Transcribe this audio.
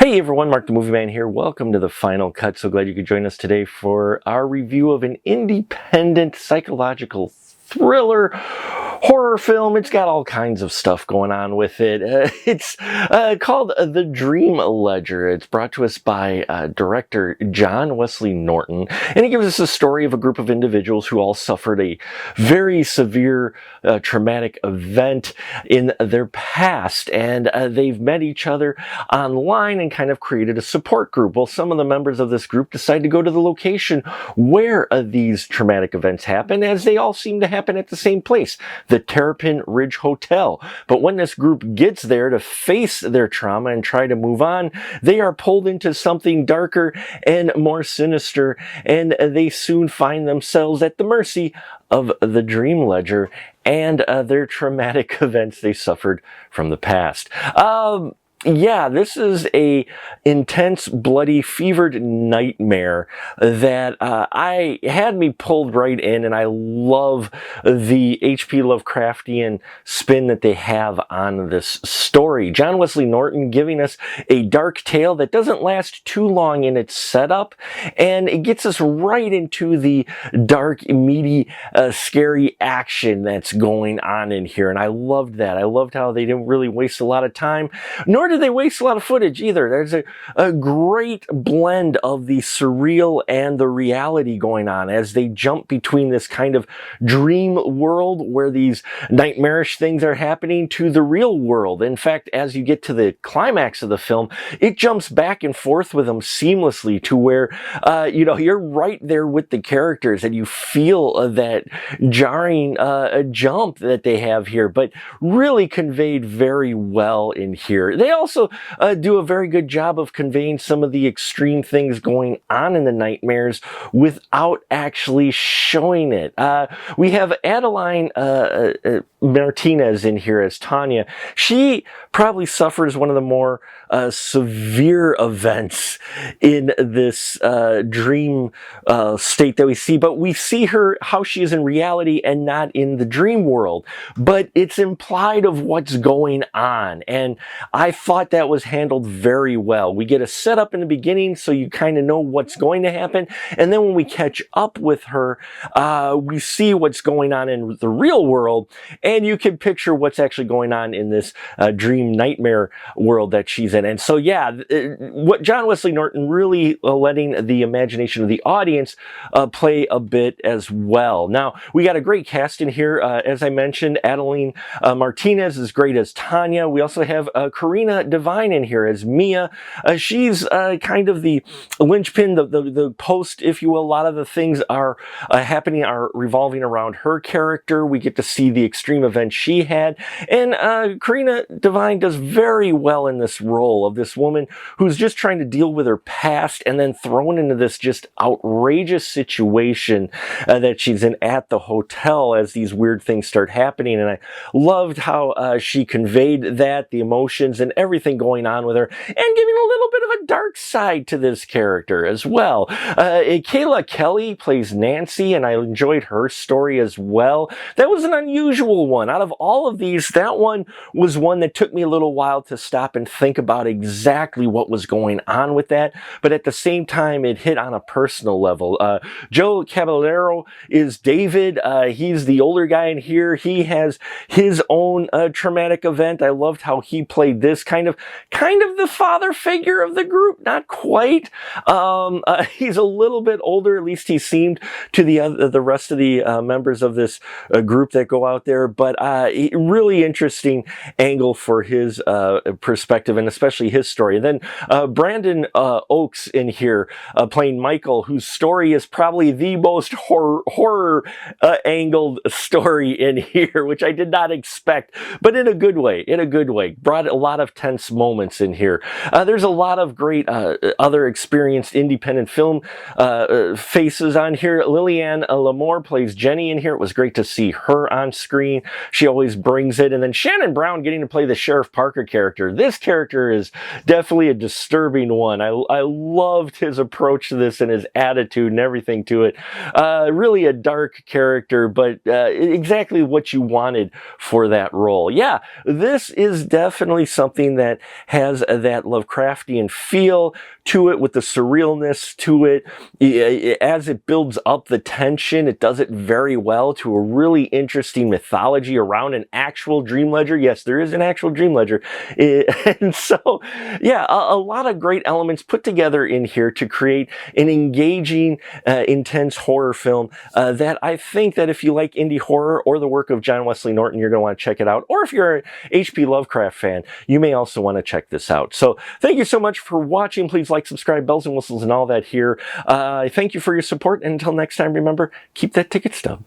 Hey everyone, Mark the Movie Man here. Welcome to the Final Cut. So glad you could join us today for our review of an independent psychological thriller horror film. It's got all kinds of stuff going on with it. It's called The Dream Ledger. It's brought to us by Director John Wesley Norton, and it gives us a story of a group of individuals who all suffered a very severe traumatic event in their past, and they've met each other online and kind of created a support group. Well, some of the members of this group decide to go to the location where these traumatic events happen, as they all seem to happen at the same place, the Terrapin Ridge Hotel. But when this group gets there to face their trauma and try to move on, they are pulled into something darker and more sinister, and they soon find themselves at the mercy of the Dream Ledger and their traumatic events they suffered from the past. Yeah, this is a intense, bloody, fevered nightmare that I had me pulled right in, and I love the H.P. Lovecraftian spin that they have on this story. John Wesley Norton giving us a dark tale that doesn't last too long in its setup, and it gets us right into the dark, meaty, scary action that's going on in here, and I loved that. I loved how they didn't really waste a lot of time, nor did they waste a lot of footage either. There's a great blend of the surreal and the reality going on as they jump between this kind of dream world where these nightmarish things are happening to the real world. In fact, as you get to the climax of the film, it jumps back and forth with them seamlessly to where, you're right there with the characters and you feel that jarring jump that they have here, but really conveyed very well in here. They also do a very good job of conveying some of the extreme things going on in the nightmares without actually showing it. We have Adeline Martinez in here as Tanya. She probably suffers one of the more severe events in this dream state that we see, but we see her how she is in reality and not in the dream world, but it's implied of what's going on, and I thought that was handled very well. We get a setup in the beginning so you kind of know what's going to happen, and then when we catch up with her, we see what's going on in the real world, and you can picture what's actually going on in this dream nightmare world that she's in. And so, yeah, what John Wesley Norton really letting the imagination of the audience play a bit as well. Now, we got a great cast in here. As I mentioned, Adeline Martinez is great as Tanya. We also have Karina Devine in here as Mia. She's kind of the linchpin, the post, if you will. A lot of the things are happening are revolving around her character. We get to see the extreme events she had, and Karina Devine does very well in this role of this woman who's just trying to deal with her past and then thrown into this just outrageous situation that she's in at the hotel as these weird things start happening. And I loved how she conveyed that, the emotions and everything going on with her, and giving a little bit of a dark side to this character as well. Kayla Kelly plays Nancy, and I enjoyed her story as well. That was an unusual one. Out of all of these, that one was one that took me a little while to stop and think about exactly what was going on with that, but at the same time, it hit on a personal level. Joe Caballero is David. He's the older guy in here. He has his own traumatic event. I loved how he played this kind of the father figure of the group. Not quite. He's a little bit older, at least he seemed to the rest of the members of this group that go out there, but really interesting angle for his perspective and especially his story. And then Brandon Oakes in here playing Michael, whose story is probably the most horror angled story in here, which I did not expect, but in a good way, brought a lot of tense moments in here. There's a lot of great other experienced independent film faces on here. Lillian Lamore plays Jenny in here. It was great to see her on screen. She always brings it. And then Shannon Brown getting to play the Sheriff Parker character. This character is definitely a disturbing one. I loved his approach to this and his attitude and everything to it. Really a dark character, but exactly what you wanted for that role. Yeah, this is definitely something something that has that Lovecraftian feel to it, with the surrealness to it. As it builds up the tension, it does it very well to a really interesting mythology around an actual dream ledger. Yes, there is an actual dream ledger. And so, yeah, a lot of great elements put together in here to create an engaging, intense horror film that I think that if you like indie horror or the work of John Wesley Norton, you're going to want to check it out. Or if you're an H.P. Lovecraft fan, you may also want to check this out. So thank you so much for watching. Please like, subscribe, bells and whistles and all that here. Thank you for your support. And until next time, remember, keep that ticket stub.